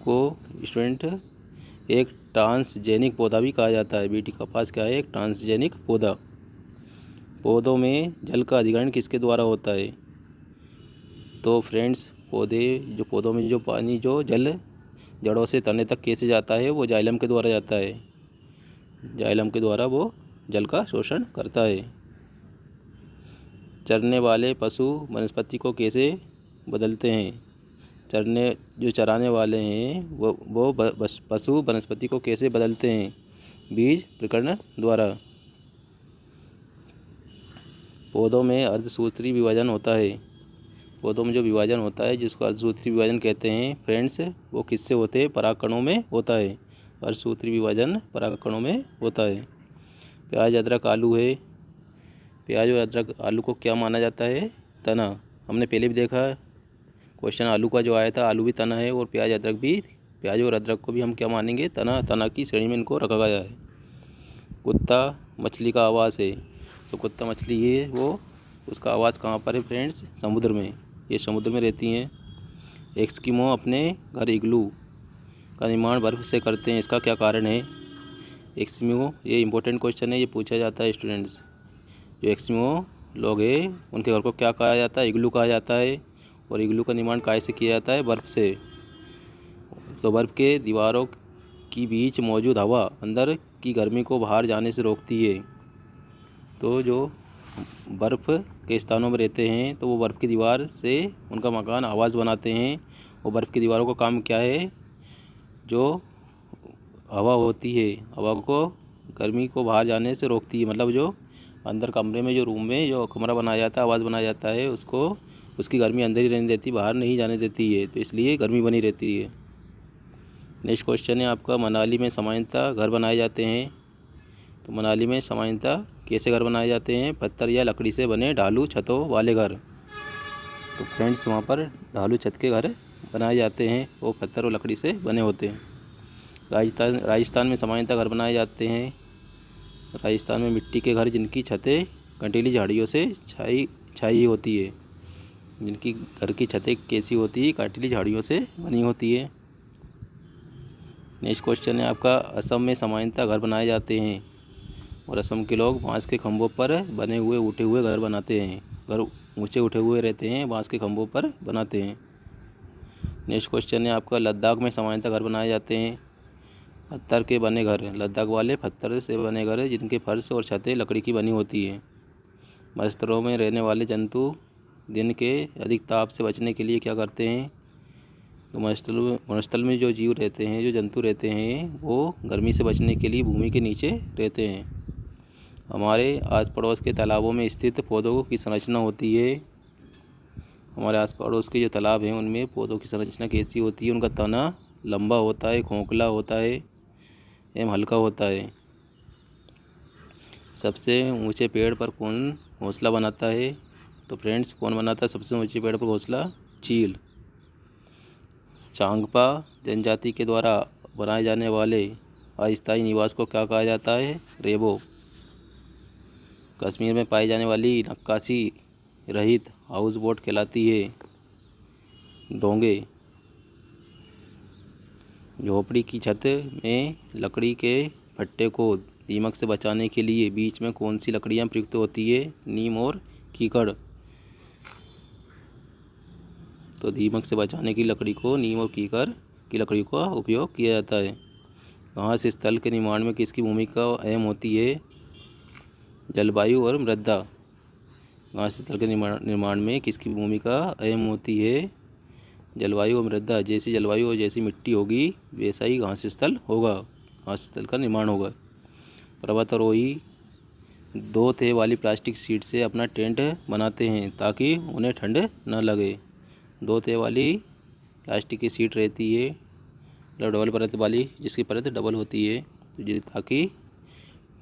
को स्टूडेंट एक ट्रांसजेनिक पौधा भी कहा जाता है। बीटी कपास क्या है? एक ट्रांसजेनिक पौधा। पौधों में जल का अधिग्रहण किसके द्वारा होता है? तो फ्रेंड्स पौधों में जो पानी जो जल जड़ों से तने तक कैसे जाता है? वो जाइलम के द्वारा जाता है। जाइलम के द्वारा वो जल का शोषण करता है। चरने वाले पशु वनस्पति को कैसे बदलते हैं? चराने वाले हैं वो पशु वनस्पति को कैसे बदलते हैं? बीज प्रकरण द्वारा। पौधों में अर्धसूत्री विभाजन होता है। पौधों में जो विभाजन होता है जिसको अर्धसूत्री विभाजन कहते हैं फ्रेंड्स, वो किससे होते हैं? परागकणों में होता है। अर्धसूत्री विभाजन परागकणों में होता है। प्याज अदरक आलू है। प्याज और अदरक आलू को क्या माना जाता है? तना। हमने पहले भी देखा क्वेश्चन आलू का जो आया था, आलू भी तना है और प्याज अदरक भी, प्याज और अदरक को भी हम क्या मानेंगे? तना की श्रेणी में इनको रखा गया है। कुत्ता मछली का आवास है। तो कुत्ता मछली है वो, उसका आवास कहाँ पर है फ्रेंड्स? समुद्र में। ये समुद्र में रहती हैं। एस्किमो अपने घर इग्लू का निर्माण बर्फ़ से करते हैं, इसका क्या कारण है? एस्किमो, ये इंपॉर्टेंट क्वेश्चन है, ये पूछा जाता है स्टूडेंट्स। जो एस्किमो लोग हैं उनके घर को क्या कहा जाता है? इग्लू कहा जाता है। और इग्लू का निर्माण काय से किया जाता है? बर्फ़ से। तो बर्फ़ के दीवारों की बीच मौजूद हवा अंदर की गर्मी को बाहर जाने से रोकती है। तो जो बर्फ़ के स्थानों में रहते हैं तो वो बर्फ़ की दीवार से उनका मकान आवास बनाते हैं। और बर्फ़ की दीवारों का काम क्या है? जो हवा होती है, हवा को गर्मी को बाहर जाने से रोकती है। मतलब जो अंदर कमरे में, जो रूम में जो कमरा बनाया जाता है, आवास बनाया जाता है, उसको उसकी गर्मी अंदर ही रहने देती, बाहर नहीं जाने देती है। तो इसलिए गर्मी बनी रहती है। नेक्स्ट क्वेश्चन है आपका, मनाली में सामान्यतः घर बनाए जाते हैं। तो मनाली में सामान्यतः कैसे घर बनाए जाते हैं? पत्थर या लकड़ी से बने ढालू छतों वाले घर। तो फ्रेंड्स वहाँ पर ढालू छत के घर बनाए जाते हैं, वो पत्थर और लकड़ी से बने होते हैं। राजस्थान में सामान्यतः घर बनाए जाते हैं। राजस्थान में मिट्टी के घर जिनकी छतें कंटीली झाड़ियों से छाई होती है। जिनकी घर की छतें कैसी होती है? कंटीली झाड़ियों से बनी होती है। नेक्स्ट क्वेश्चन है आपका, असम में सामान्यतः घर बनाए जाते हैं। और असम के लोग बांस के खंभों पर बने हुए उठे हुए घर बनाते हैं। घर ऊंचे उठे हुए रहते हैं, बांस के खंभों पर बनाते हैं। नेक्स्ट क्वेश्चन है आपका, लद्दाख में सामान्यतः घर बनाए जाते हैं। पत्थर के बने घर, लद्दाख वाले पत्थर से बने घर जिनके फर्श और छतें लकड़ी की बनी होती है। मरुस्थलों में रहने वाले जंतु दिन के अधिक ताप से बचने के लिए क्या करते हैं? तो मरुस्थल में जो जीव रहते हैं, जो जंतु रहते हैं, वो गर्मी से बचने के लिए भूमि के नीचे रहते हैं। हमारे आस पड़ोस के तालाबों में स्थित पौधों की संरचना होती है। हमारे आस पड़ोस के जो तालाब हैं उनमें पौधों की संरचना कैसी होती है? उनका तना लंबा होता है, खोखला होता है एवं हल्का होता है। सबसे ऊंचे पेड़ पर कौन घोंसला बनाता है? तो फ्रेंड्स कौन बनाता है सबसे ऊंचे पेड़ पर घोंसला? चील। चांगपा जनजाति के द्वारा बनाए जाने वाले अस्थायी निवास को क्या कहा जाता है? रेबो। कश्मीर में पाई जाने वाली नक्काशी रहित हाउस बोट कहलाती है डोंगे। झोपड़ी की छत में लकड़ी के फट्टे को दीमक से बचाने के लिए बीच में कौन सी लकड़ियाँ प्रयुक्त होती है? नीम और कीकड़। तो दीमक से बचाने की लकड़ी को नीम और कीकड़ की लकड़ी का उपयोग किया जाता है। घास स्थल के निर्माण में किसकी भूमिका अहम होती है? जलवायु और मृदा। घास स्थल के निर्माण में किसकी भूमिका अहम होती है? जलवायु और मृदा। जैसी जलवायु और जैसी मिट्टी होगी वैसा ही घास स्थल होगा, घास स्थल का निर्माण होगा। पर्वतारोही 2 तह वाली प्लास्टिक शीट से अपना टेंट बनाते हैं ताकि उन्हें ठंड न लगे। 2 तह वाली प्लास्टिक की शीट रहती है, मतलब डबल परत वाली, जिसकी परत डबल होती है, ताकि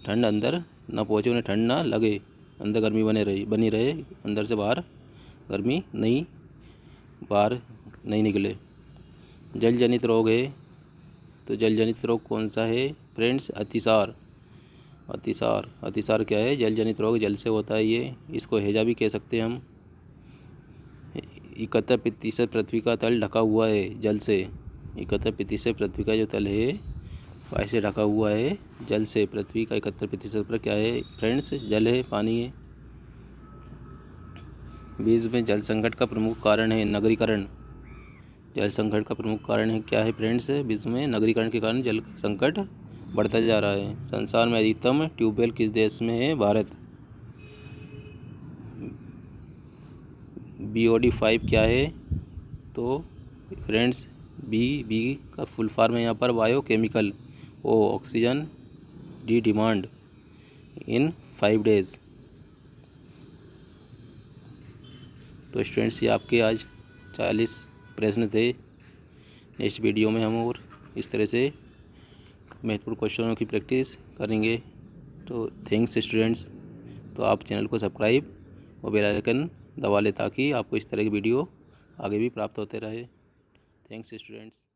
ठंड अंदर ना पहुँचे, उन्हें ठंड ना लगे, अंदर गर्मी बनी रहे, अंदर से बाहर गर्मी बाहर नहीं निकले। जल जनित रोग है। तो जल जनित रोग कौन सा है फ्रेंड्स? अतिसार। अतिसार क्या है? जल जनित रोग, जल से होता है ये। इसको हैजा भी कह सकते हैं हम। 71% पृथ्वी का तल ढका हुआ है जल से। 71% पृथ्वी का जो तल है वायु से ढका हुआ है। जल से पृथ्वी का 71% पर क्या है फ्रेंड्स, जल है, पानी है। विश्व में जल संकट का प्रमुख कारण है नगरीकरण। जल संकट का प्रमुख कारण है क्या है फ्रेंड्स, विश्व में नगरीकरण के कारण जल संकट बढ़ता जा रहा है। संसार में अधिकतम ट्यूबवेल किस देश में है, भारत। BOD 5 क्या है, तो फ्रेंड्स बी का फुल फॉर्म है यहाँ पर biochemical. Oxygen D demand in 5 days. तो स्टूडेंट्स ये आपके आज 40 प्रश्न थे। नेक्स्ट वीडियो में हम और इस तरह से महत्वपूर्ण क्वेश्चनों की प्रैक्टिस करेंगे। तो थैंक्स स्टूडेंट्स। तो आप चैनल को सब्सक्राइब और बेल आइकन दबा लें ताकि आपको इस तरह की वीडियो आगे भी प्राप्त होते रहे। Thanks students.